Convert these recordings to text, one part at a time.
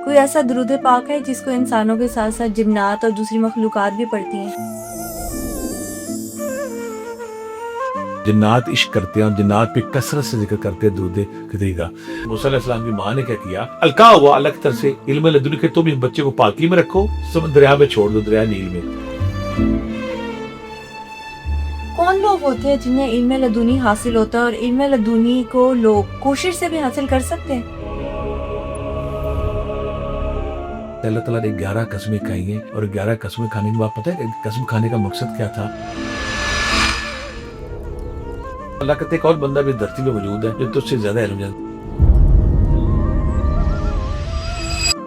کوئی ایسا درود پاک ہے جس کو انسانوں کے ساتھ ساتھ جنات اور دوسری مخلوقات بھی پڑھتی ہیں؟ جنات عشق کرتے ہیں اور جنات پہ کثرت سے ذکر کرتے ہیں درود خدری کا۔ موسیٰ علیہ السلام کی ماں نے کیا کیا، القا ہوا اللہ کی طرف سے علم لدنی کہ تم اس بچے کو پاکی میں رکھو، دریا میں چھوڑ دو، دریا نیل میں۔ کون لوگ ہوتے ہیں جنہیں علم لدنی حاصل ہوتا ہے اور علم لدنی کو لوگ کوشش سے بھی حاصل کر سکتے ہیں؟ اللہ تعالیٰ نے 11 قسمیں کھائی ہیں، اور 11 قسمیں کھانے کے بعد پتہ ہے کہ قسم کھانے کا مقصد کیا تھا؟ اللہ کہتے ایک اور بندہ بھی دھرتی میں موجود ہے جو تجھ سے زیادہ علم جانتا ہے۔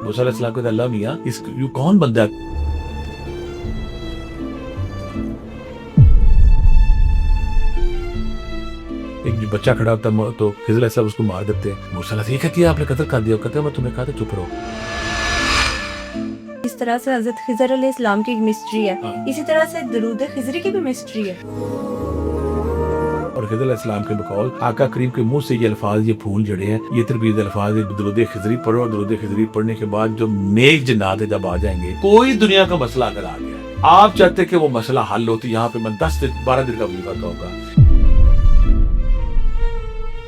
موسیٰ علیہ السلام کہتے اللہ میاں یہ کون بندہ ہے؟ ایک جو بچہ کھڑا ہوتا ہے تو خضر علیہ السلام اس کو مار دیتے ہیں۔ موسیٰ علیہ السلام یہ کہتی ہے آپ نے قتل کر دیا، کہتے ہیں میں تمہیں کہا تھا چپ رہو۔ اس طرح سے حضرت خضر علیہ السلام کی ایک مسٹری ہے، اسی طرح سے درود خضری کی بھی مسٹری ہے۔ اور خضر علیہ السلام کے بقول آقا کریم کے منہ سے یہ الفاظ، یہ پھول جڑے ہیں، یہ تربیت الفاظ درود خضری پڑھو، اور درود خضری پڑھنے کے بعد جو نیک جنات جب آ جائیں گے، کوئی دنیا کا مسئلہ اگر آ گیا، آپ چاہتے کہ وہ مسئلہ حل ہوتی، یہاں پہ میں 10-12 دن کا وظیفہ کہوں گا۔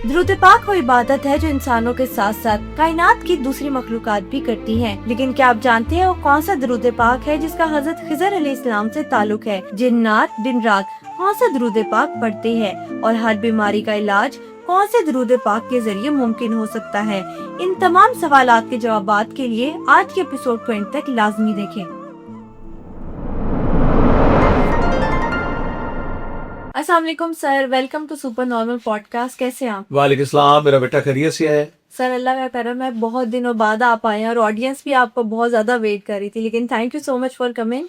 درود پاک وہ عبادت ہے جو انسانوں کے ساتھ ساتھ کائنات کی دوسری مخلوقات بھی کرتی ہیں، لیکن کیا آپ جانتے ہیں وہ کون سا درود پاک ہے جس کا حضرت خضر علیہ السلام سے تعلق ہے؟ جنات دن رات کون سا درود پاک پڑھتے ہیں، اور ہر بیماری کا علاج کون سے درود پاک کے ذریعے ممکن ہو سکتا ہے؟ ان تمام سوالات کے جوابات کے لیے آج کے ایپیسوڈ کو اینڈ تک لازمی دیکھیں۔ السلام علیکم sir, welcome to super normal podcast. کیسے ہیں آپ؟ وعلیکم السلام، میرا بیٹا خیریت سے ہے؟ سر اللہ کا کرم ہے، بہت دنوں بعد آپ آئے ہیں اور آڈینس بھی آپ کو بہت زیادہ ویٹ کر رہی تھی، لیکن thank you so much for coming.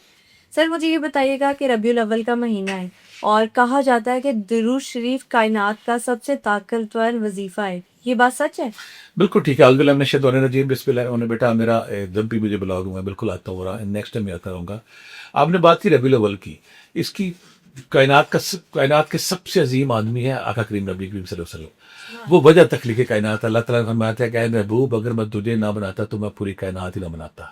Sir مجھے یہ بتائیے گا کہ ربیع الاول کا مہینہ ہے اور کہا جاتا ہے کہ درود شریف کائنات کا سب سے طاقتور وظیفہ ہے، یہ بات سچ ہے؟ بالکل ٹھیک ہے۔ اعوذ باللہ من الشیطان الرجیم، بسم اللہ الرحمن الرحیم۔ بیٹا میرا جب بھی مجھے بلاؤ گا میں بالکل آتا ہوں، اور نیکسٹ ٹائم میں آتا رہوں گا۔ آپ نے بات کی ربیع الاول کی، اس کی کائنات کے سب سے عظیم آدمی ہے آقا کریم نبی کریم صلی اللہ علیہ وسلم۔ وہ وجہ تخلیق کائنات، اللہ تعالیٰ نے فرمایا ہے کہ اے محبوب اگر میں تجھے نہ بناتا تو میں پوری کائنات ہی نہ بناتا۔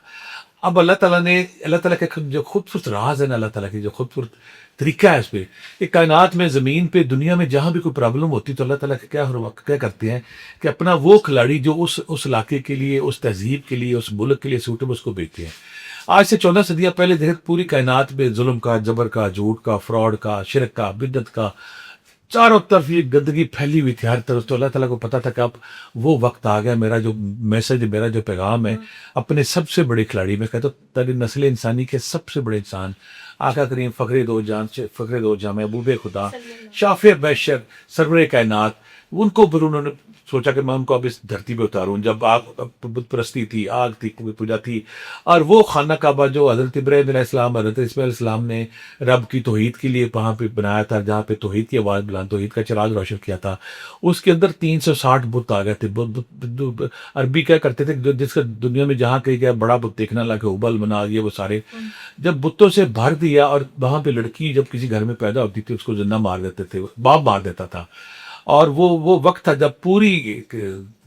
اب اللہ تعالیٰ کے جو خوبصورت راز ہے نا، اللہ تعالیٰ کی جو خوبصورت طریقہ ہے اس پہ، کہ کائنات میں، زمین پہ، دنیا میں جہاں بھی کوئی پرابلم ہوتی تو اللہ تعالیٰ کیا کرتے ہیں کہ اپنا وہ کھلاڑی جو اس علاقے کے لیے، اس تہذیب کے لیے، اس ملک کے لیے سوٹیبل، اس کو بھیجتے ہیں۔ آج سے 14 صدیاں پہلے دیکھیں پوری کائنات میں ظلم کا، جبر کا، جھوٹ کا، فراڈ کا، شرک کا، بدعت کا، چاروں طرف یہ گندگی پھیلی ہوئی تھی ہر طرف۔ تو اللہ تعالیٰ کو پتا تھا کہ اب وہ وقت آ گیا، میرا جو میسج، میرا جو پیغام ہے اپنے سب سے بڑے کھلاڑی، میں کہتا ہوں تاکہ نسل انسانی کے سب سے بڑے انسان آقا کریم فخر دو جہاں محبوب خدا، شافع بشر، سرور کائنات، ان کو پھر انہوں نے سوچا کہ میں ان کو اب اس دھرتی پہ اتاروں۔ جب بت پرستی تھی، آگ تھی، پوجا تھی، اور وہ خانہ کعبہ جو حضرت ابراہیم علیہ السلام، حضرت اسماعیل علیہ السلام نے رب کی توحید کے لیے وہاں پہ بنایا تھا، جہاں پہ توحید کی آواز بلند، توحید کا چراغ روشن کیا تھا، اس کے اندر 360 بت آ گئے تھے۔ عربی کیا کرتے تھے، جس کا دنیا میں جہاں کہیں گیا بڑا بت دیکھنا لگا، ابل بنا یہ وہ سارے، جب بتوں سے بھر دیا، اور وہاں پہ لڑکی جب کسی گھر میں پیدا ہوتی تھی اس کو زندہ مار دیتے تھے، باپ مار دیتا تھا۔ اور وہ وقت تھا جب پوری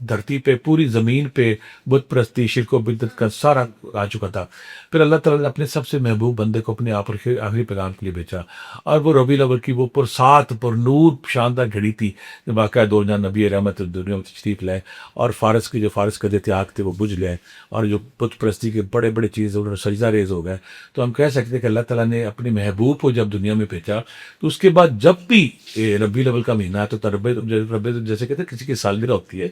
دھرتی پہ، پوری زمین پہ بت پرستی، شرک و بدعت کا سارا آ چکا تھا۔ پھر اللہ تعالیٰ نے اپنے سب سے محبوب بندے کو اپنے آخری پیغام کے لیے بھیجا، اور وہ ربیع الاول کی وہ پرسات پر نور شاندار گھڑی تھی، جب واقعہ دو جہاں نبی رحمت دنیا میں تشریف لائے، اور فارس کے جو تیاگ تھے وہ بجھ گئے، اور جو بت پرستی کے بڑے بڑے چیز انہوں نے سجدہ ریز ہو گئے۔ تو ہم کہہ سکتے ہیں کہ اللہ تعالیٰ نے اپنے محبوب کو جب دنیا میں بھیجا تو اس کے بعد جب بھی ربیع الاول کا مہینہ ہے تو رب جیسے کہتے ہیں کسی کی سالگرہ ہوتی ہے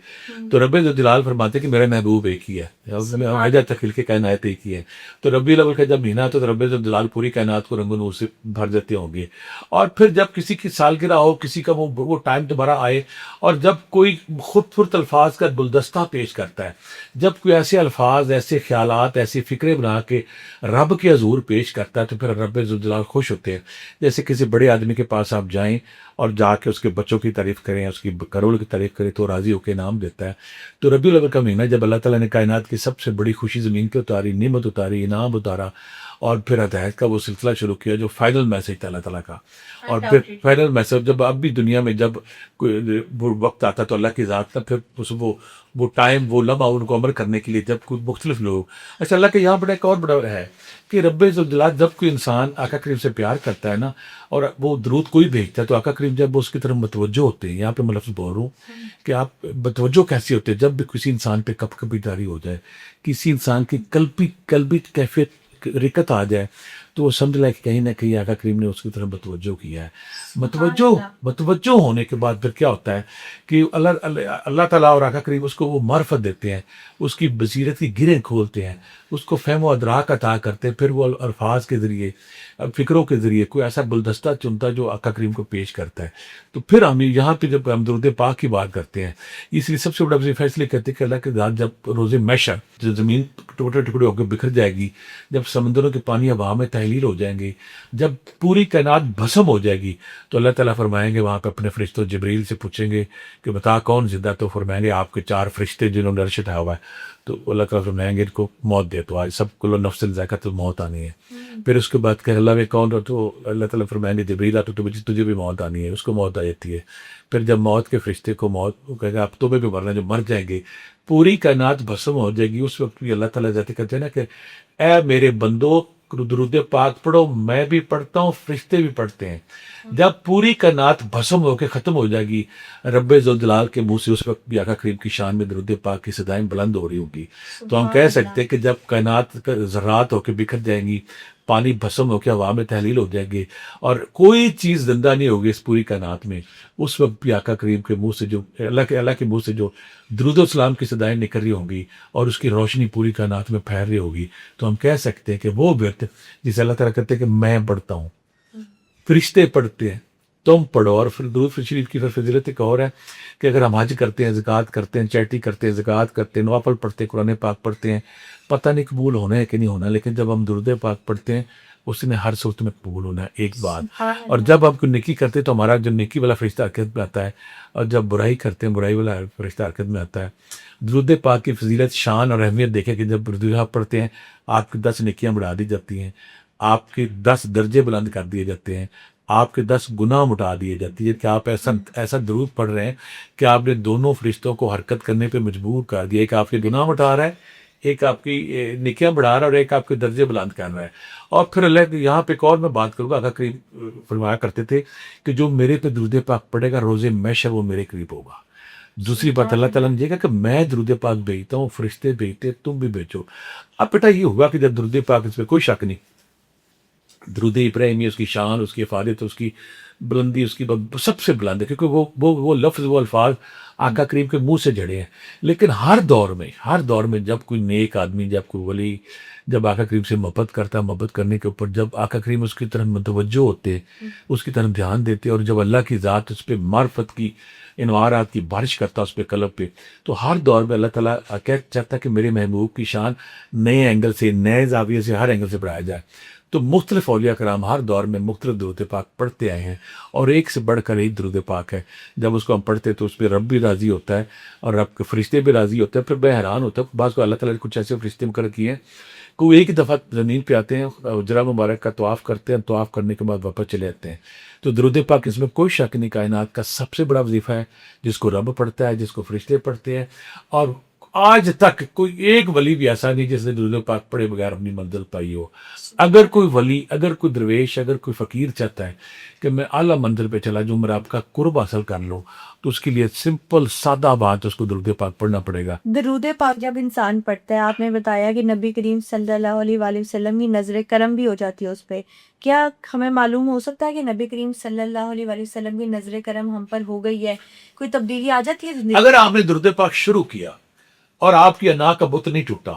تو رب جلال فرماتے ہیں کہ میرا محبوب ایک ہی ہے، وجہ تخلیق کائنات ایک ہی ہے۔ تو ربیع الاول کا جب مہینہ ہے تو رب جلال پوری کائنات کو رنگ و نور سے بھر دیتے ہوں گے۔ اور پھر جب کسی کی سالگرہ ہو، کسی کا وہ ٹائم دوبارہ آئے، اور جب کوئی خوبصورت الفاظ کا گلدستہ پیش کرتا ہے، جب کوئی ایسے الفاظ، ایسے خیالات، ایسی فکریں بنا کے رب کے حضور پیش کرتا ہے تو پھر رب جلال خوش ہوتے ہیں۔ جیسے کسی بڑے آدمی کے پاس آپ جائیں اور جا کے اس کے بچوں کی تعریف کریں، اس کی کروڑ کی تعریف کریں تو راضی ہو کے انعام دیتا ہے۔ تو ربیع الاول کا مہینہ جب اللہ تعالیٰ نے کائنات کی سب سے بڑی خوشی زمین کے اتاری، نعمت اتاری، انعام اتارا، اور پھر ہدایت کا وہ سلسلہ شروع کیا جو فائنل میسج تھا اللہ تعالیٰ کا. اور پھر فائنل میسج جب اب بھی دنیا میں جب کوئی وہ وقت آتا تو اللہ کی ذات کا پھر وہ ٹائم وہ لمحہ ان کو عمل کرنے کے لیے جب کوئی مختلف لوگ. اچھا اللہ کے یہاں بڑا ایک اور بڑا ہے کہ رب ذوالجلال جب کوئی انسان آقا کریم سے پیار کرتا ہے نا اور وہ درود کوئی بھیجتا ہے تو آقا کریم جب وہ اس کی طرف متوجہ ہوتے ہیں. یہاں پہ میں لفظ بول رہا ہوں کہ آپ متوجہ کیسے ہوتے ہیں جب بھی کسی انسان پہ کپ کپی داری ہو جائے, کسی انسان کی قلبی کیفیت رکت آ جائے تو وہ سمجھ لائے کہ کہیں نہ کہیں آقا کریم نے اس کی طرف متوجہ کیا ہے. متوجہ ہونے کے بعد پھر کیا ہوتا ہے کہ اللہ تعالیٰ اور آقا کریم اس کو وہ معرفت دیتے ہیں, اس کی بصیرت کی گرہیں کھولتے ہیں, اس کو فہم و ادراک عطا کرتے ہیں. پھر وہ الفاظ کے ذریعے فکروں کے ذریعے کوئی ایسا گلدستہ چنتا ہے جو آقا کریم کو پیش کرتا ہے. تو پھر ہم یہاں پہ جب ہم درود پاک کی بات کرتے ہیں اس لیے سب سے بڑا وظیفہ اس لیے کہتے ہیں کہ اللہ کے ذات جب روز محشر جو زمین ٹوٹے ٹکڑے ہو کے بکھر جائے گی, جب سمندروں کے پانی ہوا میں تحلیل ہو جائیں گے, جب پوری کائنات بھسم ہو جائے گی تو اللہ تعالیٰ فرمائیں گے وہاں پہ اپنے فرشتوں جبریل سے پوچھیں گے کہ بتا کون زندہ, تو فرمائیں گے آپ کے 4 فرشتے جنہوں نے عرش اٹھایا ہوا ہے. تو اللہ تعالیٰ فرمائیں گے ان کو موت دے, تو آج سب کو نفس ذائقۃ الموت آنی ہے. پھر اس کے بعد کہ اللہ میں کون, تو اللہ تعالیٰ فرمائیں گے جبریل تو تجھے بھی موت آنی ہے, اس کو موت آ جاتی ہے. پھر جب موت کے فرشتے کو موت وہ کہے گا اب تمہیں بھی مرنا, جو مر جائیں گے پوری کائنات بھسم ہو جائے گی. اس وقت بھی اللہ تعالیٰ جاتے کہتے ہیں نا کہ اے میرے بندو درود پاک پڑھو, میں بھی پڑھتا ہوں فرشتے بھی پڑھتے ہیں. جب پوری کائنات بھسم ہو کے ختم ہو جائے گی رب ذوالجلال کے منہ سے اس وقت بھی آقا کریم کی شان میں درود پاک کی صدائیں بلند ہو رہی ہوں گی. تو ہم کہہ سکتے ہیں کہ جب کائنات ذرات ہو کے بکھر جائیں گی, پانی بھسم ہو کے ہوا میں تحلیل ہو جائے گے اور کوئی چیز زندہ نہیں ہوگی اس پوری کائنات میں, اس وقت بھی آقا کریم کے منہ سے جو اللہ کے منہ سے جو درود و سلام کی صدائیں نکل رہی ہوں گی اور اس کی روشنی پوری کائنات میں پھیل رہی ہوگی, تو ہم کہہ سکتے ہیں کہ وہ ورد جسے اللہ تعالیٰ کہتے ہیں کہ میں پڑھتا ہوں, فرشتے پڑھتے ہیں, تم پڑھو. اور پھر درود شریف کی فضیلت ایک اور ہے کہ اگر ہم حج کرتے ہیں, زکوٰۃ کرتے ہیں, چیٹی کرتے ہیں, زکوٰۃ کرتے ہیں, نوافل پڑھتے ہیں, قرآن پاک پڑھتے ہیں, پتہ نہیں قبول ہونا ہے کہ نہیں ہونا, لیکن جب ہم درود پاک پڑھتے ہیں اس نے ہر صورت میں قبول ہونا ہے. ایک بات. اور جب ہم کوئی نیکی کرتے ہیں تو ہمارا جو نیکی والا فرشتہ حرکت میں آتا ہے, اور جب برائی کرتے ہیں برائی والا فرشتہ حرکت میں آتا ہے. درود پاک کی فضیلت, شان اور اہمیت دیکھیں کہ جب درود پاک پڑھتے ہیں آپ کی 10 نیکیاں بڑھا دی جاتی ہیں, آپ کے 10 درجے بلند کر دیے جاتے ہیں, آپ کے 10 گناہ مٹا دیے جاتی ہے کہ آپ ایسا درود پڑھ رہے ہیں کہ آپ نے دونوں فرشتوں کو حرکت کرنے پہ مجبور کر دیا. ایک آپ کے گناہ مٹا رہا ہے, ایک آپ کی نیکیاں بڑھا رہا ہے, اور ایک آپ کے درجے بلند کر رہا ہے. اور پھر اللہ یہاں پہ ایک اور میں بات کروں گا, آقا کریم فرمایا کرتے تھے کہ جو میرے پہ درود پاک پڑھے گا روز محشر وہ میرے قریب ہوگا. دوسری بات اللہ تعالیٰ نے یہ کہا کہ میں درود پاک بھیجتا ہوں, فرشتے بھیجتے, تم بھی بھیجو. اب بیٹا یہ ہوا کہ جب درود پاک, اس پہ کوئی شک نہیں, درود ابراہیمی اس کی شان, اس کی افادت, اس کی بلندی اس کی سب سے بلند ہے, کیونکہ وہ لفظ وہ الفاظ آقا کریم کے منہ سے جڑے ہیں. لیکن ہر دور میں جب کوئی نیک آدمی, جب کوئی ولی, جب آقا کریم سے محبت کرتا ہے, محبت کرنے کے اوپر جب آقا کریم اس کی طرف متوجہ ہوتے, اس کی طرف دھیان دیتے, اور جب اللہ کی ذات اس پہ معرفت کی انوارات کی بارش کرتا اس پہ قلب پہ, تو ہر دور میں اللہ تعالیٰ چاہتا ہے کہ میرے محبوب کی شان نئے اینگل سے, نئے زاویے سے, ہر اینگل سے بڑھایا جائے. تو مختلف اولیاء کرام ہر دور میں مختلف درود پاک پڑھتے آئے ہیں, اور ایک سے بڑھ کر ایک درود پاک ہے. جب اس کو ہم پڑھتے تو اس پہ رب بھی راضی ہوتا ہے اور رب کے فرشتے بھی راضی ہوتے ہیں. پھر میں حیران ہوتا ہوں, بعض کو اللہ تعالیٰ نے کچھ ایسے فرشتے مقرر کیے ہیں کہ وہ ایک ہی دفعہ زمین پہ آتے ہیں, حجرہ مبارک کا طواف کرتے ہیں, طواف کرنے کے بعد واپس چلے جاتے ہیں. تو درود پاک اس میں کوئی شک نہیں کائنات کا سب سے بڑا وظیفہ ہے, جس کو رب پڑھتا ہے, جس کو فرشتے پڑھتے ہیں. اور آج تک کوئی ایک ولی بھی ایسا نہیں جس نے درود پاک پڑھے بغیر اپنی منزل پائی ہو. اگر کوئی ولی, اگر کوئی درویش, اگر کوئی فقیر چاہتا ہے کہ میں اعلیٰ منزل پہ چلا جاؤں, میرا آپ کا قرب حاصل کر لوں, تو اس کے لیے سمپل سادہ بات, اس کو درود پاک پڑھنا پڑے گا. درود پاک جب انسان پڑھتا ہے, آپ نے بتایا کہ نبی کریم صلی اللہ علیہ وآلہ وسلم کی نظر کرم بھی ہو جاتی ہے اس پہ. کیا ہمیں معلوم ہو سکتا ہے کہ نبی کریم صلی اللہ علیہ وآلہ وسلم کی نظر کرم ہم پر ہو گئی ہے, کوئی تبدیلی آ جاتی ہے زندگی؟ اگر آپ نے درود پاک شروع کیا اور آپ کی انا کا بت نہیں ٹوٹا,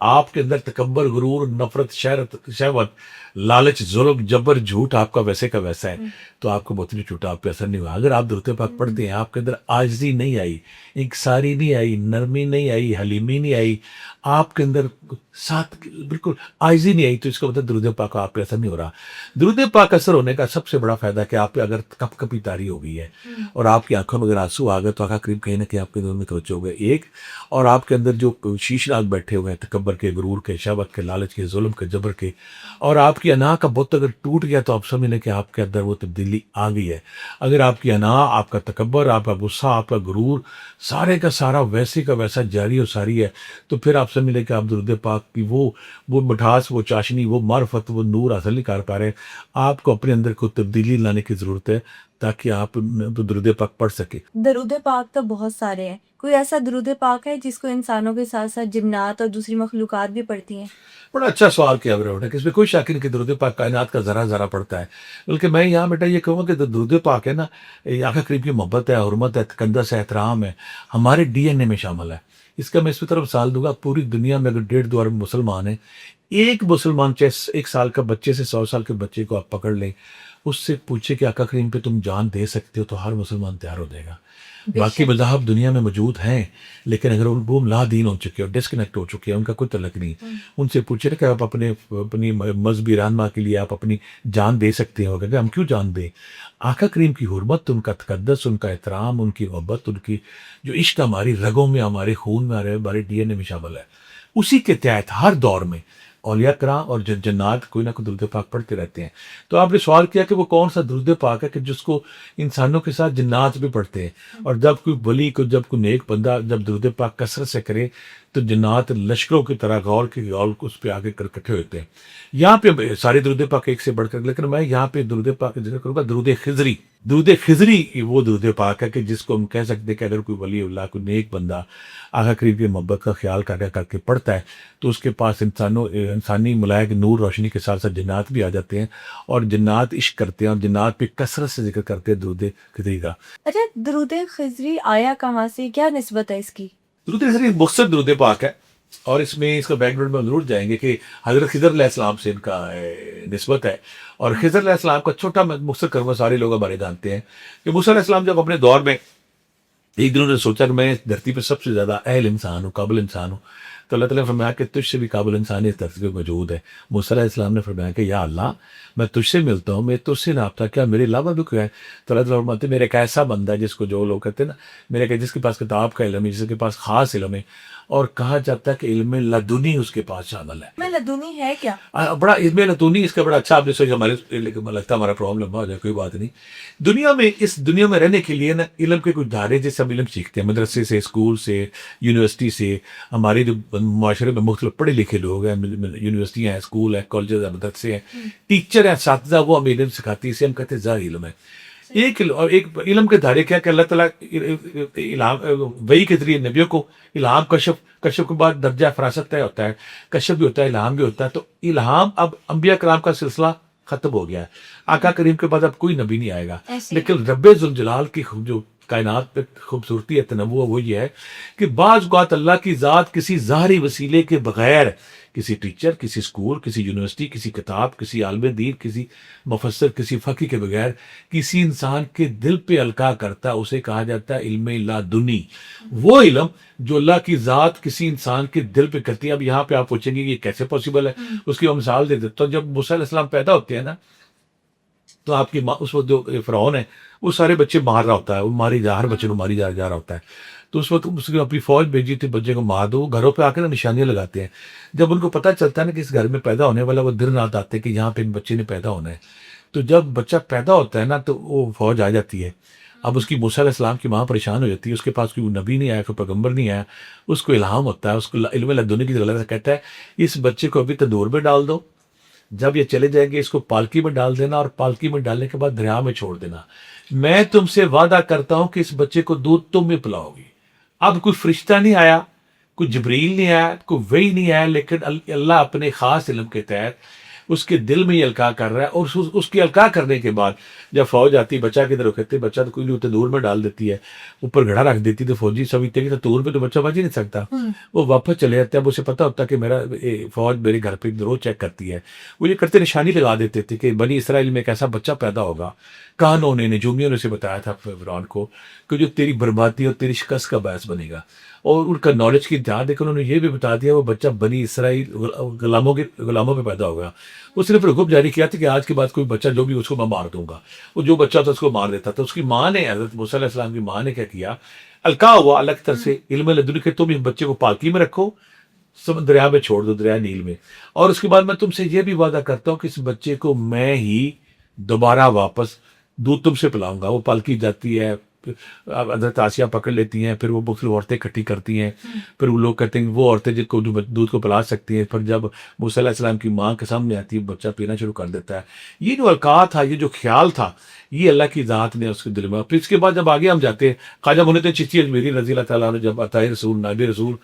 آپ کے اندر تکبر, غرور, نفرت, شہوت, لالچ, ظلم, جبر, جھوٹ آپ کا ویسے کا ویسا ہے, تو آپ کا بت نہیں ٹوٹا, آپ پہ اثر نہیں ہوا. اگر آپ درود پاک پڑھتے ہیں, آپ کے اندر عاجزی نہیں آئی, انکساری نہیں آئی, نرمی نہیں آئی, حلیمی نہیں آئی, آپ کے اندر ساتھ بالکل عاجزی نہیں آئی, تو اس کا مطلب درود پاک آپ پہ اثر نہیں ہو رہا. درود پاک اثر ہونے کا سب سے بڑا فائدہ کہ آپ پہ اگر کپ کپی تاری ہو گئی ہے اور آپ کی آنکھوں میں اگر آنسو آ گئے, تو آقا کریم کہیں نہ کہیں آپ کے دل میں توجہ ہو گئے. ایک, اور آپ کے اندر جو شیش ناگ بیٹھے ہوئے ہیں, تکبر تکبر کے، غرور کے، شہوت کے، لالچ کے، ظلم کے، جبر کے، اور آپ کی انا کا بت اگر ٹوٹ گیا تو آپ سمجھ لیں کہ آپ کے اندر وہ تبدیلی آ گئی ہے۔ اگر آپ کی انا، آپ کا تکبر، آپ کا غصہ، آپ کا غرور سارے کا سارا ویسے کا ویسا جاری اور ساری ہے، تو پھر آپ سمجھ لیں کہ آپ درود پاک کی وہ مٹھاس، وہ چاشنی، وہ معرفت، وہ نور حاصل نہیں کر پا رہے۔ آپ کو اپنے اندر کو تبدیلی لانے کی ضرورت ہے تاکہ آپ درود پاک پڑھ سکیں۔ درود پاک تو بہت سارے ہیں، کوئی ایسا درود پاک ہے جس کو انسانوں کے ساتھ ساتھ جنات اور دوسری مخلوقات بھی پڑھتی ہیں؟ بڑا اچھا سوال کیا آپ نے کہ اس میں کوئی شک نہیں کہ درود پاک کائنات کا ذرا ذرا پڑتا ہے، بلکہ میں یہاں بیٹا یہ کہوں گا کہ درود پاک ہے نا، یہ آقا کریم کی محبت ہے، حرمت ہے، تقدس ہے، احترام ہے، ہمارے ڈی این اے میں شامل ہے۔ اس کا میں اس طرف مثال دوں گا، پوری دنیا میں اگر 1.5 ارب مسلمان ہیں، ایک مسلمان چاہے 1 سال کا بچے سے 100 سال کے بچے کو آپ پکڑ لیں، اس سے پوچھے کہ آقا کریم پہ تم جان دے سکتے ہو، تو ہر مسلمان تیار ہو جائے گا۔ باقی مذاہب دنیا میں موجود ہیں، لیکن اگر وہ لا دین ہو چکے اور ڈسکنیکٹ ہو چکے ہیں، ان کا کوئی تعلق نہیں، ان سے پوچھے نا کہ آپ اپنی مذہبی رہنما کے لیے آپ اپنی جان دے سکتے ہو، کہ ہم کیوں جان دیں؟ آقا کریم کی حرمت، ان کا تقدس، ان کا احترام، ان کی محبت، ان کی جو عشق ہماری رگوں میں، ہمارے خون میں، ہمارے ڈی این اے میں شامل ہے، اسی کے تحت ہر دور میں اولیاء کرام اور جنات کوئی نہ کوئی درود پاک پڑھتے رہتے ہیں۔ تو آپ نے سوال کیا کہ وہ کون سا درود پاک ہے کہ جس کو انسانوں کے ساتھ جنات بھی پڑھتے ہیں، اور جب کوئی ولی کو، جب کوئی نیک بندہ جب درود پاک کثرت سے کرے تو جنات لشکروں کی طرح غور کی غور اس پہ آگے کر اکٹھے ہوتے ہیں۔ یہاں پہ سارے درود پاک ایک سے بڑھ کر، لیکن میں یہاں پہ درود پاک کا ذکر کروں گا درود خضری۔ درود خضری وہ درود پاک ہے کہ جس کو ہم کہہ سکتے ہیں کہ اگر کوئی ولی اللہ، کوئی نیک بندہ آقا کریم کی محبت کا خیال کر کے پڑھتا ہے تو اس کے پاس انسانی ملائک نور روشنی کے ساتھ ساتھ جنات بھی آ جاتے ہیں، اور جنات عشق کرتے ہیں، اور جنات پہ کثرت سے ذکر کرتے ہیں درود خضری کا۔ اچھا، درود خضری آیا کہاں سے، کیا نسبت ہے اس کی؟ درود خضری ایک مختصر درود پاک ہے، اور اس میں اس کا بیک گراؤنڈ میں ضرور جائیں گے کہ حضرت خضر علیہ السلام سے ان کا نسبت ہے، اور خضر علیہ السلام کا چھوٹا میں مختصر کروں، سارے لوگ ہمارے جانتے ہیں کہ موسیٰ علیہ السلام جب اپنے دور میں ایک دن انہوں نے سوچا کہ میں اس دھرتی پہ سب سے زیادہ اہل انسان ہوں، قابل انسان ہوں، تو اللہ تعالیٰ نے فرمایا کہ تجھ سے بھی قابل انسان اس دھرتی پہ موجود ہے۔ موسیٰ علیہ السلام نے فرمایا کہ یا اللہ، میں تجھ سے ملتا ہوں، میں تجھ سے ناپتا، کیا میرے علاوہ بھی کوئی ہے؟ تو اللہ تعالیٰ فرماتے ہیں میرا ایک ایسا بندہ ہے جس کو جو لوگ کہتے ہیں نا، میرے کہ جس کے پاس کتاب کا علم ہے، جس کے پاس خاص علم ہے، اور کہا جاتا ہے کہ علم لدنی اس کے پاس شامل ہے۔ میں لدنی ہے کیا؟ بڑا علم لدنی اس کا بڑا اچھا، آپ نے سوچا ہمارے لگتا ہے ہمارا پرابلم لمبا ہو جائے، کوئی بات نہیں۔ دنیا میں، اس دنیا میں رہنے کے لیے نا علم کے کچھ دھارے جیسے ہم علم سیکھتے ہیں، مدرسے سے، اسکول سے، یونیورسٹی سے۔ ہمارے جو معاشرے میں مختلف پڑھے لکھے لوگ ہیں، یونیورسٹیاں ہیں، اسکول ہیں، کالجز ہیں، مدرسے ہیں، ٹیچر ہیں، اساتذہ، وہ ہمیں علم سکھاتی ہے، اسے ہم کہتے ہیں ظاہر علم ہے۔ ایک علم کے دھارے کیا کہ اللہ تعالیٰ الہام وحی کے ذریعے نبیوں کو الہام، کشف کے بعد درجہ فراست طے ہوتا ہے، کشف بھی ہوتا ہے، الہام بھی ہوتا ہے۔ تو الہام اب انبیاء کرام کا سلسلہ ختم ہو گیا ہے، آقا کریم کے بعد اب کوئی نبی نہیں آئے گا، لیکن رب ذوالجلال کی جو کائنات پہ خوبصورتی ہے، تنوع، وہ یہ ہے کہ بعض اوقات اللہ کی ذات کسی ظاہری وسیلے کے بغیر، کسی ٹیچر، کسی اسکول، کسی یونیورسٹی، کسی کتاب، کسی عالم دین، کسی مفسر، کسی فقی کے بغیر کسی انسان کے دل پہ القاء کرتا ہے، اسے کہا جاتا ہے علم لدنی۔ وہ علم جو اللہ کی ذات کسی انسان کے دل پہ کرتی ہے۔ اب یہاں پہ آپ پوچھیں گے یہ کیسے پاسبل ہے، اس کی میں مثال دے دیتا ہوں۔ جب موسیٰ علیہ السلام پیدا ہوتے ہیں نا، تو آپ کی ماں، اس وقت جو فرعون ہے وہ سارے بچے مار رہا ہوتا ہے، وہ ہر بچے کو ماری جا رہا ہوتا ہے۔ تو اس وقت اس نے اپنی فوج بھیجی تھی بچے کو مار دو، گھروں پہ آ کے نشانیاں لگاتے ہیں۔ جب ان کو پتہ چلتا ہے نا کہ اس گھر میں پیدا ہونے والا، وہ دن رات آتے ہیں کہ یہاں پہ ان بچے نے پیدا ہونا ہے۔ تو جب بچہ پیدا ہوتا ہے نا تو وہ فوج آ جاتی ہے۔ اب اس کی موسیٰ علیہ السلام کی ماں پریشان ہو جاتی ہے، اس کے پاس کوئی نبی نہیں آیا، کوئی پیغمبر نہیں آیا، اس کو الہام ہوتا ہے، اس کو علم لدنی کی غلط کہتا ہے اس بچے کو ابھی تندور میں ڈال دو، جب یہ چلے جائیں گے اس کو پالکی میں ڈال دینا، اور پالکی میں ڈالنے کے بعد دریا میں چھوڑ دینا۔ میں تم سے وعدہ کرتا ہوں کہ اس بچے کو دودھ تم بھی پلاؤ گی۔ اب کوئی فرشتہ نہیں آیا، کوئی جبریل نہیں آیا، کوئی وحی نہیں آیا، لیکن اللہ اپنے خاص علم کے تحت اس کے دل میں یہ القاء کر رہا ہے، اور اس کی القاء کرنے کے بعد جب فوج آتی، بچہ کی طرف کہتے بچہ تو کوئی نہیں، تندور میں ڈال دیتی ہے، اوپر گھڑا رکھ دیتی، تو فوجی سمجھتے کہ تندور پہ تو بچہ بچ ہی نہیں سکتا، وہ واپس چلے جاتے ہیں۔ اب اسے پتہ ہوتا کہ میرا فوج میرے گھر پہ روز چیک کرتی ہے، وہ یہ کرتے نشانی لگا دیتے تھے کہ بنی اسرائیل میں ایک ایسا بچہ پیدا ہوگا، کہانوں نے، نجومیوں نے اسے بتایا تھا فرعون کو، کہ جو تیری بربادی اور تیری شکست کا باعث بنے گا۔ اور ان کا نالج کی انتہا دیکھ کر انہوں نے یہ بھی بتا دیا وہ بچہ بنی اسرائیل غلاموں پہ پیدا ہوگا۔ اس نے پھر حکم جاری کیا تھا کہ آج کے بعد کوئی بچہ جو بھی اس کو میں مار دوں گا۔ وہ جو بچہ تھا اس کو مار دیتا تھا۔ اس کی ماں نے، حضرت موسیٰ علیہ السلام کی ماں نے کیا کیا، القاء ہوا اللہ کی طرف سے علم لدنی کہ تم اس بچے کو پالکی میں رکھو، دریا میں چھوڑ دو، دریا نیل میں، اور اس کے بعد میں تم سے یہ بھی وعدہ کرتا ہوں کہ اس بچے کو میں ہی دوبارہ واپس دودھ تم سے پلاؤں گا۔ وہ پالکی جاتی ہے، اب حضرت آسیہ پکڑ لیتی ہیں، پھر وہ مختلف عورتیں اکٹھی کرتی ہیں، پھر وہ لوگ کہتے ہیں وہ عورتیں جن کو دودھ کو پلا سکتی ہیں، پھر جب موسیٰ علیہ السلام کی ماں کے سامنے آتی ہے بچہ پینا شروع کر دیتا ہے۔ یہ جو القاع تھا، یہ جو خیال تھا، یہ اللہ کی ذات نے اس کے دل میں۔ پھر اس کے بعد جب آگے ہم جاتے ہیں، خواجہ معین الدین چشتی اجمیری رضی اللہ تعالیٰ عنہ جب عطائے رسول نائب رسول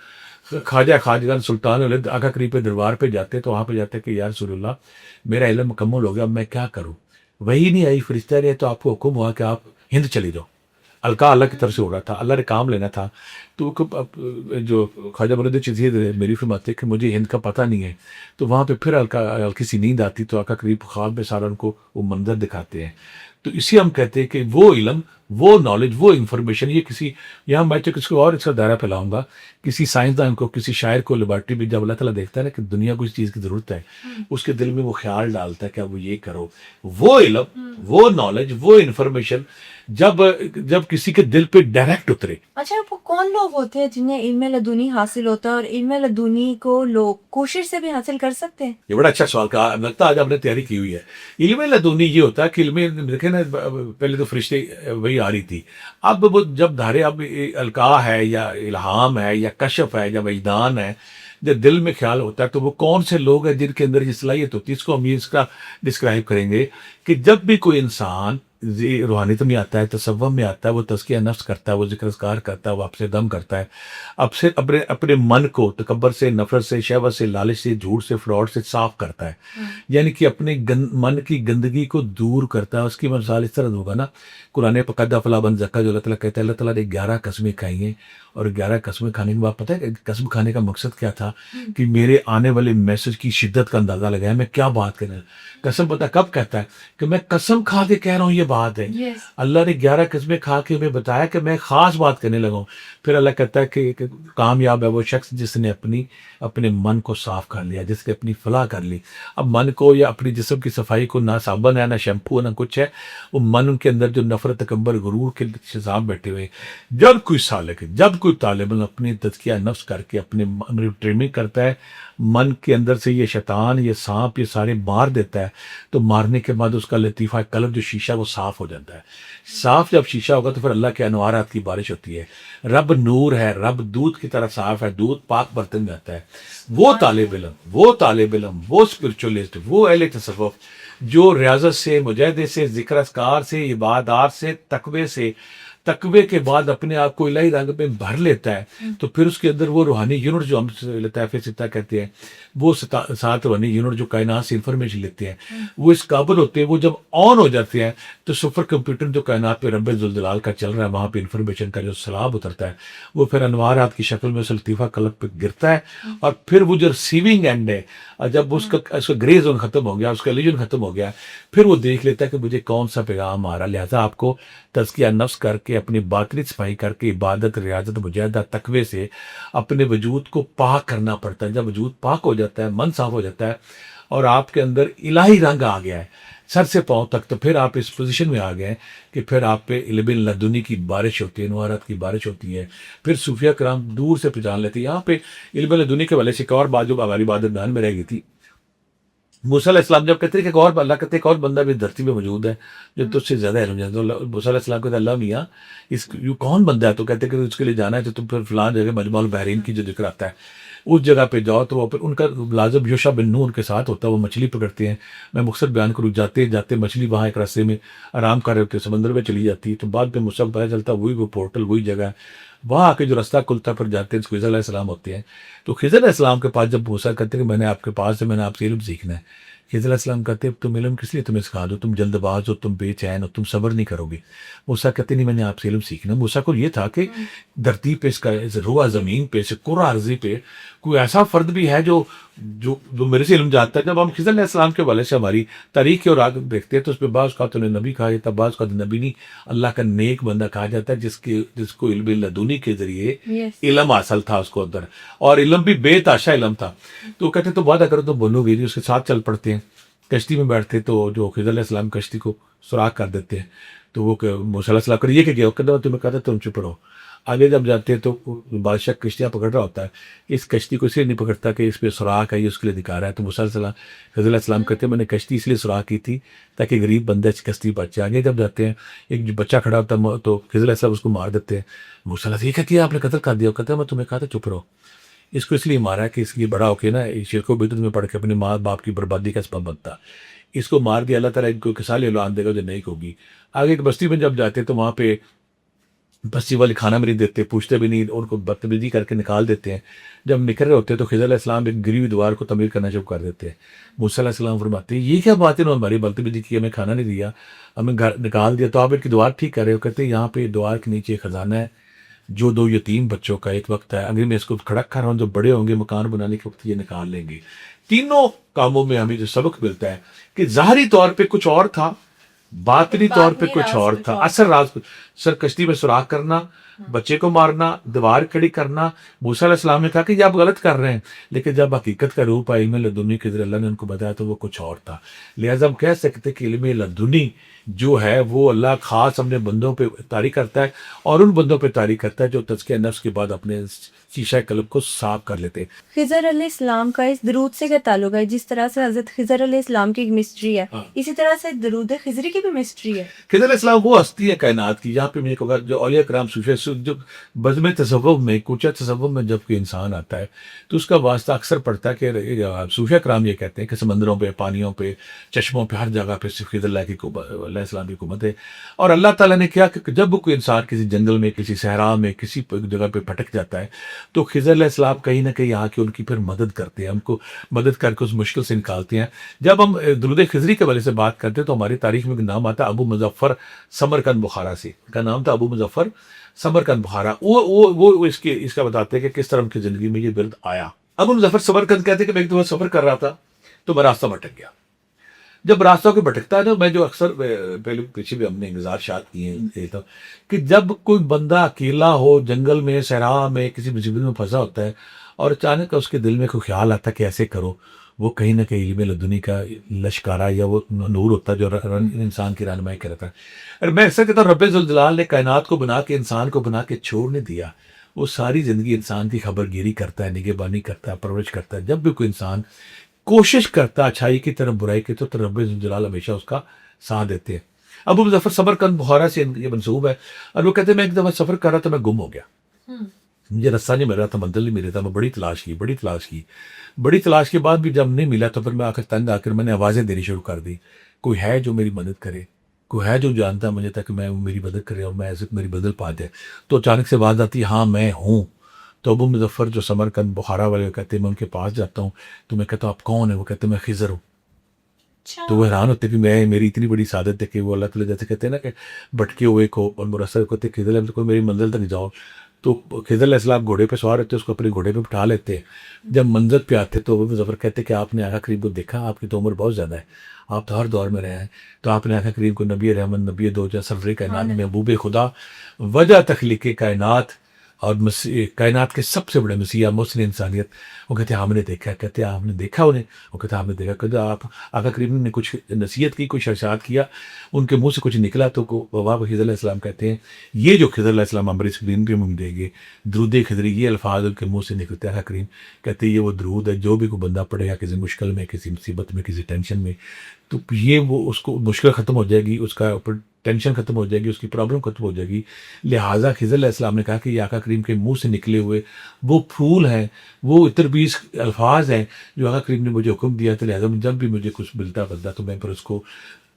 خواجہ سلطان الہند آقا کریم پہ دربار پہ جاتے تو وہاں پہ جاتے کہ یا رسول اللہ میرا علم مکمل ہو گیا، اب میں کیا کروں؟ وہی نہیں آئی، فرشتہ نے تو آپ کو حکم ہوا کہ آپ ہند چلی جاؤ۔ القاع اللہ کی طرف سے ہو رہا تھا، اللہ نے کام لینا تھا۔ تو جو خواجہ معین الدین چشتی میری فرماتے کہ مجھے ہند کا پتہ نہیں ہے، تو وہاں پہ پھر ہلکی سی نیند آتی تو آقا قریب خواب میں سارا ان کو وہ منظر دکھاتے ہیں۔ تو اسی ہم کہتے ہیں کہ وہ علم، وہ نالج، وہ انفارمیشن، یہ کسی، یہاں میں تو کسی کو اور اس کا دائرہ پھیلاؤں گا، کسی سائنسدان کو، کسی شاعر کو لیبارٹری میں جب اللہ تعالیٰ دیکھتا ہے نا کہ دنیا کو اس چیز کی ضرورت ہے، اس کے دل میں وہ خیال ڈالتا ہے کہ اب وہ یہ کرو، وہ علم، وہ نالج، وہ انفارمیشن جب کسی کے دل پہ ڈائریکٹ اترے۔ اچھا، وہ کون لوگ ہوتے ہیں جنہیں علم لدنی حاصل ہوتا ہے، اور علم لدنی کو لوگ کوشش سے بھی حاصل کر سکتے ہیں؟ یہ بڑا اچھا سوال کہا، لگتا ہے آج آپ نے تیاری کی ہوئی ہے۔ علم لدنی یہ ہوتا ہے کہ علم دیکھیں نا، پہلے تو فرشتے وہی آ رہی تھی، اب وہ جب دھارے اب القاع ہے یا الہام ہے یا کشف ہے یا وجدان ہے، جب دل میں خیال ہوتا ہے تو وہ کون سے لوگ ہیں جن کے اندر یہ صلاحیت ہوتی ہے؟ اس کو ہم یہ اس کا ڈسکرائب کریں گے کہ جب بھی کوئی انسان روحانیت میں آتا ہے، تصوف میں آتا ہے، وہ تزکیہ نفس کرتا ہے، وہ ذکر اذکار کرتا ہے، وہ آپ سے دم کرتا ہے، اب سے اپنے من کو تکبر سے، نفرت سے، شہوت سے، لالچ سے، جھوٹ سے، فراڈ سے صاف کرتا ہے، یعنی کہ اپنے من کی گندگی کو دور کرتا ہے۔ اس کی مثال اس طرح ہوگا نا، قرآن پقد فلا بن زکا، جو اللہ تعالیٰ کہتا ہے، اللہ تعالیٰ نے 11 قسمیں کھائی ہیں، اور 11 قسمیں کھانے کے بعد پتہ ہے قسم کھانے کا مقصد کیا تھا؟ کہ میرے آنے والے میسج کی شدت کا اندازہ لگایا، میں کیا بات کرنا۔ قسم پتہ کب کہتا ہے؟ کہ میں قسم کھا کے کہہ رہا ہوں یہ بات ہے۔ اللہ نے 11 قسمیں کھا کے ہمیں بتایا کہ میں خاص بات کرنے لگا ہوں۔ پھر اللہ کہتا ہے کہ کامیاب ہے وہ شخص جس نے اپنے من کو صاف کر لیا، جس نے اپنی فلاح کر لی۔ اب من کو یا اپنی جسم کی صفائی کو، نہ صابن ہے، نہ شیمپو، نہ کچھ ہے، وہ من کے اندر جو نفرت، تکبر، غرور کے شزام بیٹھے ہوئے۔ جب کوئی سالک، جب کوئی طالب علم اپنی تزکیہ نفس کر کے اپنے ٹریمنگ کرتا ہے، من کے اندر سے یہ شیطان، یہ سانپ، یہ سارے مار دیتا ہے، تو مارنے کے بعد اس کا لطیفہ قلب جو شیشہ وہ صاف ہو جاتا ہے۔ صاف جب شیشہ ہوگا تو پھر اللہ کے انوارات کی بارش ہوتی ہے۔ رب نور ہے، رب دودھ کی طرح صاف ہے، دودھ پاک برتن میں آتا ہے۔ وہ طالب علم، وہ اسپرچولیسٹ، وہ اہل تصوف جو ریاضت سے، مجاہدے سے، ذکر اذکار سے، عبادات سے، تقوی کے بعد اپنے آپ کو الہی رنگ میں بھر لیتا ہے، تو پھر اس کے اندر وہ روحانی یونٹ جو ہم لطائف ستہ کہتے ہیں، وہ 7 روحانی یونٹ جو کائنات سے انفارمیشن لیتے ہیں، وہ اس قابل ہوتے ہیں، وہ جب آن ہو جاتے ہیں تو سپر کمپیوٹر جو کائنات پہ رب ذوالجلال کا چل رہا ہے، وہاں پہ انفارمیشن کا جو سیلاب اترتا ہے، وہ پھر انوارات کی شکل میں اس لطیفہ قلب پہ گرتا ہے، اور پھر وہ جو ریسیونگ اینڈ ہے، جب اس کا گرے زون ختم ہو گیا، اس کا لیجن ختم ہو گیا، پھر وہ دیکھ لیتا ہے کہ مجھے کون سا پیغام آ رہا۔ لہٰذا آپ کو تزکیہ نفس کر کے، اپنی باطنی صفائی کر کے، عبادت، ریاضت، مجاہدہ، تقوی سے اپنے وجود کو پاک کرنا پڑتا ہے۔ جب وجود پاک ہو جاتا ہے، من صاف ہو جاتا ہے، اور آپ کے اندر الہی رنگ آ گیا ہے سر سے پاؤں تک، تو پھر آپ اس پوزیشن میں آ گئے ہیں کہ پھر آپ پہ علم لدنی کی بارش ہوتی ہے، انوارات کی بارش ہوتی ہے۔ پھر صوفیہ کرام دور سے پہچان لیتے ہیں۔ یہاں پہ علم لدنی کے والے سے ایک اور بات جو ہماری بات بیان میں رہ گئی تھی، موسیٰ علیہ السلام جب کہتے ہیں کہ اللہ کہتے ہیں ایک اور بندہ بھی دھرتی میں موجود ہے جو تجھ سے زیادہ علم جانتا ہے۔ موسیٰ علیہ السلام کہتے ہیں اللہ میاں یہ کون بندہ ہے؟ تو کہتے ہیں کہ اس کے لیے جانا ہے تو تم پھر فلاں جگہ مجمع البحرین کی جو ذکر آتا ہے اس جگہ پہ جاؤ، تو وہ پھر ان کا لازم یوشع بن نون کے ساتھ ہوتا ہے، وہ مچھلی پکڑتے ہیں۔ میں مقصد بیان کروں، جاتے جاتے مچھلی وہاں ایک راستے میں آرام کر رہے ہوتے، سمندر میں چلی جاتی ہے، تو بعد میں موسیٰ کو پتہ چلتا وہی وہ پورٹل، وہی جگہ ہے، وہاں آ کے جو راستہ کھلتا پھر جاتے ہیں خضر علیہ السلام ہوتے ہیں۔ تو خضر علیہ السلام کے پاس جب موسیٰ کہتے ہیں کہ میں نے آپ کے پاس سے، میں نے آپ سے علم سیکھنا ہے، خضر علیہ السلام کہتے ہیں تم علم کس لیے تمہیں سکھا دو، تم جلد باز ہو، تم بے چین ہو، تم صبر نہیں کرو گے۔ موسیٰ کہتے نہیں، میں نے آپ سے علم سیکھنا۔ موسیٰ کو یہ تھا کہ دھرتی پہ، اس کا روح زمین پہ، اس کرہ ارضی پہ کوئی ایسا فرد بھی ہے جو میرے سے علم جانتا ہے۔ جب ہم خضر علیہ السلام کے حوالے سے ہماری تاریخ اور آگے دیکھتے ہیں تو اس پہ بعض کا تو نبی کہا جاتا ہے، بعض کا نبی نہیں، اللہ کا نیک بندہ کہا جاتا ہے جس کو علم لدنی کے ذریعے علم حاصل تھا اس کو اندر، اور علم بھی بے تحاشا علم تھا۔ تو کہتے تو وعدہ کرو تو بولو گے، اس کے ساتھ چل پڑتے ہیں، کشتی میں بیٹھتے تو جو خضر علیہ السلام کشتی کو سوراخ کر دیتے ہیں، تو وہ موسیٰ علیہ السلام کر یہ کہ گیا، تمہیں کہتا تم چپ رہو، آگے جب جاتے ہیں تو بادشاہ کشتیاں پکڑ رہا ہوتا ہے، اس کشتی کو اس لیے نہیں پکڑتا کہ اس پہ سوراخ ہے، یہ اس کے لیے دکھا رہا ہے. تو موسیٰ علیہ السلام، خضر علیہ السلام کہتے ہیں میں نے کشتی اس لیے سوراخ کی تھی تاکہ غریب بندہ اس کشتی بچ جائے. آگے جب جاتے ہیں ایک جو بچہ کھڑا ہوتا ہے تو خضر علیہ السلام اس کو مار دیتے ہیں. موسیٰ علیہ السلام یہ کہتی ہے آپ نے قتل کر دیا. کہتا ہے میں تمہیں کہا تھا چپ رہو. اس کو اس لیے مارا کہ اس لیے بڑا ہو کے نا شرک و بدعت میں پڑھ کے اپنے ماں باپ کی بربادی کا سبب بنتا. اس کو مار دیا. اللہ تعالیٰ ان کو کسال اولاد دے گا جو نہیں ہوگی. آگے ایک بستی میں جب جاتے تو وہاں پہ بستی والے کھانا بھی نہیں دیتے، پوچھتے بھی نہیں، ان کو بدتمیزی کر کے نکال دیتے ہیں. جب نکل رہے ہوتے ہیں تو خضر علیہ السلام ایک گری ہوئی دیوار کو تعمیر کرنا شروع کر دیتے ہیں. موسیٰ علیہ السلام فرماتے ہیں یہ کیا بات ہے، انہوں نے ہماری بدتمیزی کی، ہمیں کھانا نہیں دیا، ہمیں گھر نکال دیا، تو آپ ان کی دیوار ٹھیک کر رہے ہو. کہتے ہیں یہاں پہ دیوار کے نیچے ایک خزانہ ہے جو 2 یتیم بچوں کا ایک وقت ہے، اگر میں اس کو کھڑا کر رہا ہوں جو بڑے ہوں گے مکان بنانے کے وقت یہ نکال لیں گے. تینوں کاموں میں ہمیں جو سبق ملتا ہے کہ ظاہری طور پہ کچھ اور تھا، باطنی طور پہ کچھ اور تھا. اصل راز سر کشتی میں سوراخ کرنا، بچے کو مارنا، دیوار کھڑی کرنا. موسیٰ علیہ السلام نے کہا کہ یہ آپ غلط کر رہے ہیں، لیکن جب حقیقت کا روپ علم لدنی کے ذریعے اللہ نے ان کو بتایا تو وہ کچھ اور تھا. لہٰذا ہم کہہ سکتے کہ علم لدنی جو ہے وہ اللہ خاص اپنے بندوں پہ طاری کرتا ہے، اور ان بندوں پہ طاری کرتا ہے جو تزکیہ نفس کے بعد اپنے شیشہ قلب کو صاف کر لیتے ہیں. خضر علیہ السلام کا اس درود سے کیا تعلق ہے؟ جس طرح سے حضرت خضر علیہ السلام کی ایک مسٹری ہے، اسی طرح سے درود خضری کی بھی مسٹری ہے. خضر علیہ السلام وہ ہستی ہے کائنات کی جہاں پہ میں کہوں گا جو اولیاء کرام صوفیہ جو بزم تصوف میں کوچہ تصوف میں جب کوئی انسان آتا ہے تو اس کا واسطہ اکثر پڑتا ہے کہ صوفیہ کرام یہ کہتے ہیں کہ سمندروں پہ، پانیوں پہ، چشموں پہ، ہر جگہ پہ صرف خضر علیہ السلام کی حکومت ہے. اور اللہ تعالیٰ نے کیا کہ جب کوئی انسان کسی جنگل میں، کسی صحرا میں، کسی جگہ پہ بھٹک جاتا ہے تو خضر علیہ السلام کہیں نہ کہیں آ کے ان کی پھر مدد کرتے ہیں، ہم کو مدد کر کے اس مشکل سے نکالتے ہیں. جب ہم درود خضری کے والے سے بات کرتے ہیں تو ہماری تاریخ میں نام آتا ہے ابو مظفر سمرقند بخارا سے. کا نام تھا ابو مظفر سمرقند بخارا. وہ اس کا بتاتے ہیں کہ کس طرح ان کی زندگی میں یہ ورد آیا. ابو مظفر سمرقند کہتے ہیں کہ میں ایک دفعہ سفر کر رہا تھا تو میں راستہ بھٹک گیا. جب راستہ کو بھٹکتا ہے نا، میں جو اکثر پہلے پیچھے بھی ہم نے گزارشات کی ہیں کہ جب کوئی بندہ اکیلا ہو جنگل میں، صحرا میں، کسی مصیبت میں پھنسا ہوتا ہے اور اچانک اس کے دل میں کوئی خیال آتا ہے کہ ایسے کرو، وہ کہیں نہ کہیں علم لدنی کا لشکارہ یا وہ نور ہوتا ہے جو انسان کی رہنمائی کرتا ہے. اور میں ایسا کہتا ہوں رب ذوالجلال نے کائنات کو بنا کے، انسان کو بنا کے چھوڑ نہیں دیا. وہ ساری زندگی انسان کی خبر گیری کرتا ہے، نگہبانی کرتا ہے، پرورش کرتا ہے. جب بھی کوئی انسان کوشش کرتا ہے اچھائی کی طرف برائی کی تو رب ذوالجلال ہمیشہ اس کا ساتھ دیتے ہیں. ابو مظفر سمرقند بخارا سے یہ منسوب ہے، اور وہ کہتے ہیں میں ایک دفعہ سفر کر رہا تھا، میں گم ہو گیا، مجھے رستہ نہیں مل رہا تھا، منزل نہیں مل رہا تھا. میں بڑی تلاش کی بعد بھی جب نہیں ملا تو پھر میں آخر تنگ آ کر میں نے آوازیں دینی شروع کر دی، کوئی ہے جو میری مدد کرے، کوئی ہے جو جانتا ہے مجھے تک میں میری مدد کرے اور میں عزت میری بدل پا جائے. تو اچانک سے آواز آتی ہے ہاں میں ہوں. تو ابو مظفر جو سمرقند بخارا والے کہتے ہیں میں ان کے پاس جاتا ہوں تو میں کہتا ہوں آپ کون ہیں؟ وہ کہتے ہیں میں خضر ہوں. تو وہ حیران ہوتے کہ میں میری اتنی بڑی سعادت ہے کہ وہ اللہ تعالیٰ جیسے کہتے ہیں نا کہ بھٹکے ہوئے کو اور مرسل کہتے ہیں خضر کوئی میری منزل تک جاؤ. تو خضر علیہ السلام گھوڑے پہ سوار ہوتے، اس کو اپنے گھوڑے پہ بٹھا لیتے. جب منزل پہ آتے تو ابو مظفر کہتے کہ آپ نے آقا کریم کو دیکھا، آپ کی تو عمر بہت زیادہ ہے، آپ تو ہر دور میں رہے ہیں، تو آپ نے آقا کریم کو نبی رحمت، نبی دو جہاں، سرور کائنات، محبوب خدا، وجہ تخلیق کائنات اور کائنات کے سب سے بڑے مسیح محسن انسانیت، وہ کہتے ہیں ہم نے دیکھا. کہتے ہیں آپ نے دیکھا انہیں؟ وہ کہتے ہیں ہم نے دیکھا. کہتے آپ آقا کریم نے کچھ نصیحت کی، کچھ ارشاد کیا، ان کے منہ سے کچھ نکلا تو وہاں خضر علیہ السلام کہتے ہیں یہ جو خضر علیہ السلام ہماری اسکرین پہ دیں گے درود خضری، یہ الفاظ ان کے منہ سے نکلتے ہیں. آقا کریم کہتے ہیں یہ وہ درود ہے جو بھی کوئی بندہ پڑھے گا کسی مشکل میں، کسی مصیبت میں، کسی ٹینشن میں، تو یہ وہ اس کو مشکل ختم ہو جائے گی، اس کا ٹینشن ختم ہو جائے گی، اس کی پرابلم ختم ہو جائے گی. لہٰذا خضر علیہ السلام نے کہا کہ یہ آقا کریم کے منہ سے نکلے ہوئے وہ پھول ہیں، وہ تربیز الفاظ ہیں جو آقا کریم نے مجھے حکم دیا تھا. لہٰذا جب بھی مجھے کچھ ملتا بلتا تو میں پھر اس کو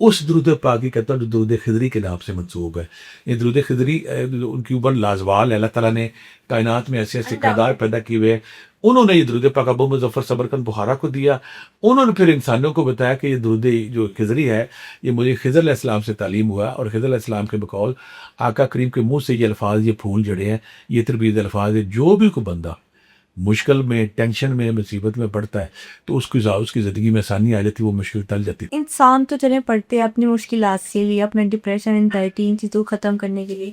اس درود پاکی کہتا ہوں جو درود خضری کے نام سے منسوب ہے. یہ درود خضری ان کی اوپر لازوال ہے. اللہ تعالیٰ نے کائنات میں ایسے ایسے کردار پیدا کیے ہوئے ہیں. انہوں نے یہ درود پاک ابو مظفر سمرقند بخارا کو دیا. انہوں نے پھر انسانوں کو بتایا کہ یہ درود جو خضری ہے یہ مجھے خضر علیہ السلام سے تعلیم ہوا، اور خضر علیہ السلام کے بقول آقا کریم کے منہ سے یہ الفاظ، یہ پھول جڑے ہیں، یہ تربیت الفاظ ہے. جو بھی کوئی بندہ مشکل میں، ٹینشن میں، مصیبت میں پڑتا ہے تو اس کی زندگی میں آسانی آ جاتی، وہ مشکل ٹل جاتی. انسان تو چلے پڑھتے ہیں اپنی مشکلات کے لیے، اپنے ڈپریشن، انزائٹی، ان چیزوں کو ختم کرنے کے لیے،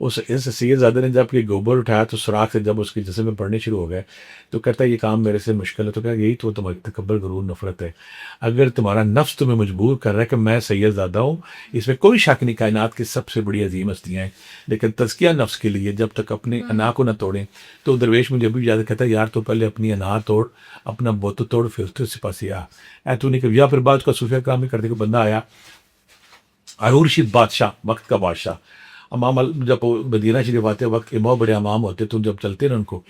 اس سید زادہ نے جب یہ گوبر اٹھایا تو سوراخ سے جب اس کے جسم میں پڑنے شروع ہو گئے تو کہتا ہے یہ کام میرے سے مشکل ہے. تو کہا یہی تو تمہاری تکبر غرور نفرت ہے. اگر تمہارا نفس تمہیں مجبور کر رہا ہے کہ میں سید زادہ ہوں، اس میں کوئی شک نہیں، کائنات کی سب سے بڑی عظیم ہستیاں ہیں، لیکن تزکیہ نفس کے لیے جب تک اپنے انا کو نہ توڑیں. تو درویش مجھے بھی یاد کہتا ہے یار تو پہلے اپنی انا توڑ، اپنا بت توڑ، پھر اس کے پاس اے تو نہیں کہ یا پھر بعد کا صوفیہ کام ہی کرتے کہ بندہ آیا ہارون رشید بادشاہ، وقت کا بادشاہ، امام جب مدینہ شریف آتے وقت امام بڑے امام ہوتے تو جب چلتے نا ان کو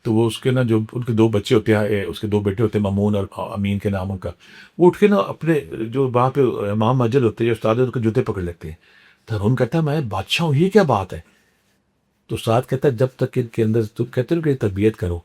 تو وہ اس کے نا جو ان کے دو بچے ہوتے ہیں، اس کے دو بیٹے ہوتے ہیں مامون اور امین کے ناموں کا، وہ اٹھ کے نا اپنے جو وہاں پہ امام مسجد ہوتے ہیں جو استاد ان کے جوتے پکڑ لیتے ہیں. تو ہارون کہتا ہے میں بادشاہ ہوں، یہ کیا بات ہے؟ تو استاد کہتا ہے جب تک ان کے اندر تو کہتے ہیں کہ تربیت کرو،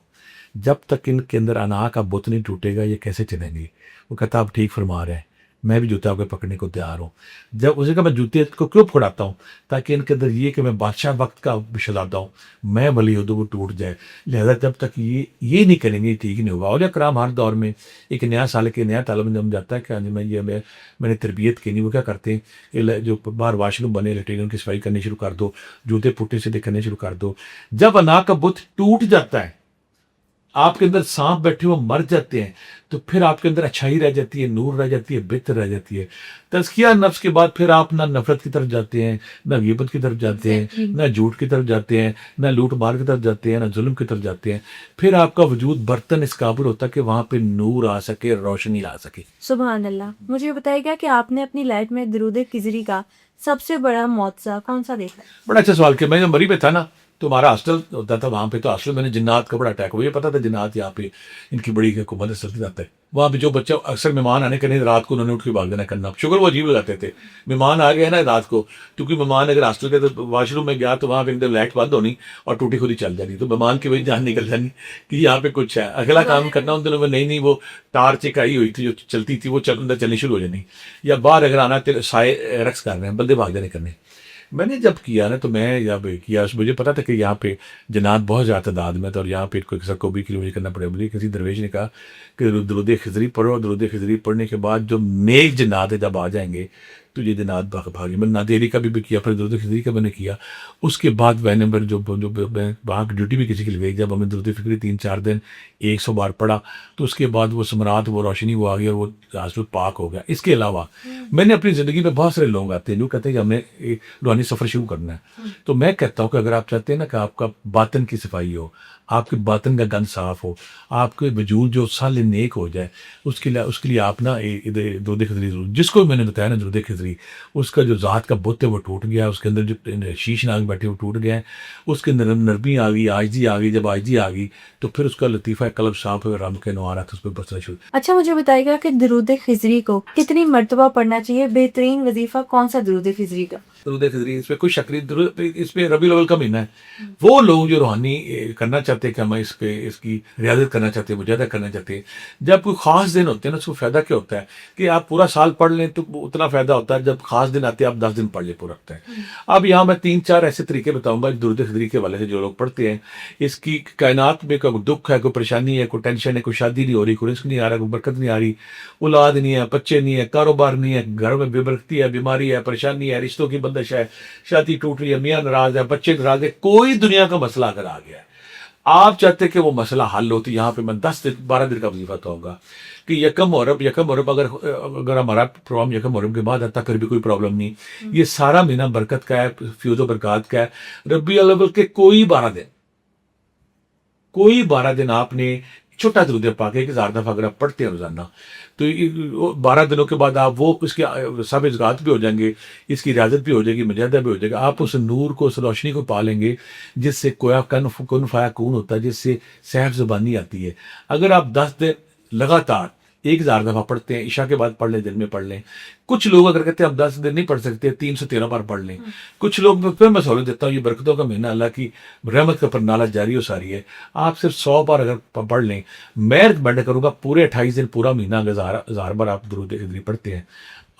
جب تک ان کے اندر انا کا بت نہیں ٹوٹے گا یہ کیسے چلیں گے؟ وہ کہتا آپ ٹھیک فرما رہے ہیں، میں بھی جوتے آپ کے پکڑنے کو تیار ہوں. جب اسے کہا میں جوتے کو کیوں پکڑاتا ہوں؟ تاکہ ان کے اندر یہ کہ میں بادشاہ وقت کا شہزادہ ہوں، میں ولی ہوں تو وہ ٹوٹ جائے. لہذا جب تک یہ نہیں کریں گے یہ ٹھیک نہیں ہوگا. اولیاء کرام ہر دور میں ایک نیا سال کے نیا طالب علم جاتا ہے کہ میں نے تربیت کی نہیں، وہ کیا کرتے ہیں جو باہر واش روم بنے لیٹرین کی صفائی کرنی شروع کر دو، جوتے پٹے سے کرنے شروع کر دو. جب انا کا بت ٹوٹ جاتا ہے، آپ کے اندر سانپ بیٹھے وہ مر جاتے ہیں، تو پھر آپ کے اندر اچھائی رہ جاتی ہے، نور رہ جاتی ہے، بہتر رہ جاتی ہے. تزکیہ نفس کے بعد پھر آپ نہ نفرت کی طرف جاتے ہیں، نہ غیبت کی طرف جاتے ہیں، نہ جھوٹ کی طرف جاتے ہیں، نہ لوٹ مار کی طرف جاتے ہیں، نہ ظلم کی طرف جاتے ہیں. پھر آپ کا وجود برتن اس قابل ہوتا ہے کہ وہاں پہ نور آ سکے، روشنی آ سکے. سبحان اللہ. مجھے یہ بتائیے گا کہ آپ نے اپنی لائف میں درود خضری کا سب سے بڑا معجزہ کون سا دیکھا؟ بڑا اچھا سوال کیا. میں جب مری پہ تھا نا تو ہمارا ہاسٹل ہوتا تھا وہاں پہ، تو ہاسٹل میں نے جنات کا بڑا اٹیک ہوا. یہ پتا تھا جنات یہاں پہ ان کی بڑی حکومت چلتی جاتا ہے. وہاں پہ جو بچہ اکثر مہمان آنے کے نہیں رات کو انہوں نے اٹھ کے بھاگ دینا کرنا، شکر وہ عجیب لگاتے تھے. مہمان آ گئے نا رات کو، کیونکہ مہمان اگر ہاسٹل کے واش روم میں گیا تو وہاں پہ اندر لائٹ بند ہونی اور ٹوٹی خود ہی چل جانی، تو مہمان کی وجہ جان نکل جانی کہ یہاں پہ کچھ ہے. اگلا کام کرنا ان دنوں میں نہیں وہ ٹارچ ایک آئی ہوئی تھی جو چلتی تھی، وہ اندر چلنی شروع ہو جانی، یا باہر اگر آنا سائے رقص کر رہے ہیں بندے بھاگ جانے کرنے. میں نے جب کیا نا تو میں جب کیا مجھے پتا تھا کہ یہاں پہ جنات بہت زیادہ تعداد میں تھا اور یہاں پہ کوئی کو بھی کلو کرنا پڑے. مجھے کسی درویش نے کہا کہ درود خضری پڑھو، درود خضری پڑھنے کے بعد جو نیک جنات جب آ جائیں گے تو یہ جنات بھاگے. میں نے نادیری کا بھی کیا، پھر درود خضری کا میں نے کیا. اس کے بعد میں نے جو وہاں کی ڈیوٹی بھی کسی کے لیے جب ہمیں درود خضری 3-4 دن 100 بار پڑھا تو اس کے بعد وہ سمراٹ، وہ روشنی وہ آ گئی اور وہ ہاسپٹل پاک ہو گیا. اس کے علاوہ میں نے اپنی زندگی میں بہت سارے لوگ آتے ہیں جو کہتے ہیں کہ ہمیں روحانی سفر شروع کرنا ہے. تو میں کہتا ہوں کہ اگر آپ چاہتے ہیں نا کہ آپ کا باطن کی صفائی ہو، آپ کے باطن کا گند صاف ہو، آپ کے وجود جو صالح نیک ہو جائے، اس کے لیے آپ نا درود خضری ضرور. جس کو میں نے بتایا نا درود خضری، اس کا جو ذات کا بت ہے وہ ٹوٹ گیا، اس کے اندر جو شیش ناگ بیٹھے وہ ٹوٹ گیا ہے، اس کے اندر نرمی آ گئی، عاجزی آ گئی. جب عاجزی آ گئی تو پھر اس کا لطیفہ قلب صاف ہے، رب کے نوارات اس پہ برسنا شروع. اچھا مجھے بتائیے گا کہ درود خضری کو کتنی مرتبہ پڑھنا چاہیے؟ بہترین وظیفہ کون سا درود خضری کا؟ درود خضری اس پہ کوئی شک نہیں، اس پہ ربیع الاول کا مہینہ ہے. وہ لوگ جو روحانی کرنا چاہتے ہیں کہ ہم اس کی ریاضت کرنا چاہتے ہیں، مجاہدہ کرنا چاہتے ہیں، جب کوئی خاص دن ہوتے ہیں نا اس کو فائدہ کیا ہوتا ہے کہ آپ پورا سال پڑھ لیں تو اتنا فائدہ ہوتا ہے. جب خاص دن آتے ہیں آپ 10 دن پڑھ لیں پورا رکھتے ہیں. اب یہاں میں 3-4 ایسے طریقے بتاؤں گا درود خضری کے والے سے جو لوگ پڑھتے ہیں. اس کی کائنات میں کوئی دکھ ہے، کوئی پریشانی ہے، کوئی ٹینشن ہے، کوئی شادی نہیں ہو رہی، کوئی رزق نہیں آ رہا، کوئی برکت نہیں آ رہی، اولاد نہیں ہے، بچے نہیں ہے، کاروبار نہیں ہے، گھر میں بے برکتی ہے، بیماری ہے، پریشانی ہے، رشتوں کی بندش ہے، شادی ٹوٹ رہی ہے، میاں ناراض ہے، بچے ناراض ہے، کوئی دنیا کا مسئلہ اگر آ گیا ہے، آپ چاہتے کہ وہ مسئلہ حل ہوتی، یہاں پہ میں 10-12 دن کا وظیفہ بتاؤں گا کہ یکم محرم اگر ہمارا پروگرام یکم محرم کے بعد آتا پھر بھی کوئی پرابلم نہیں. یہ سارا مہینہ برکت کا ہے، فیوز و برکات کا ہے. ربیع الاول کے کوئی 12 دن آپ نے چھوٹا درود پاک 1000 دفعہ اگر آپ پڑھتے ہیں روزانہ تو 12 دنوں کے بعد آپ وہ اس کے سب ازگات بھی ہو جائیں گے، اس کی ریاضت بھی ہو جائے گی، مجاہدہ بھی ہو جائے گا. آپ اس نور کو، اس روشنی کو پا لیں گے جس سے کویا کن فیکون ہوتا ہے، جس سے صحیح زبانی آتی ہے. اگر آپ 10 دن لگاتار 1000 دفعہ پڑھتے ہیں، عشاء کے بعد پڑھ لیں، دن میں پڑھ لیں. کچھ لوگ اگر کہتے ہیں اب 10 دن نہیں پڑھ سکتے 313 بار پڑھ لیں. کچھ لوگ پھر میں سہولت دیتا ہوں، یہ برکتوں کا مہینہ، اللہ کی رحمت کا پرنالہ جاری و ساری ہے. آپ صرف 100 بار اگر پڑھ لیں، میں ریکمینڈ کروں گا پورے 28 دن پورا مہینہ اگر 1000 بار آپ درود خضری پڑھتے ہیں،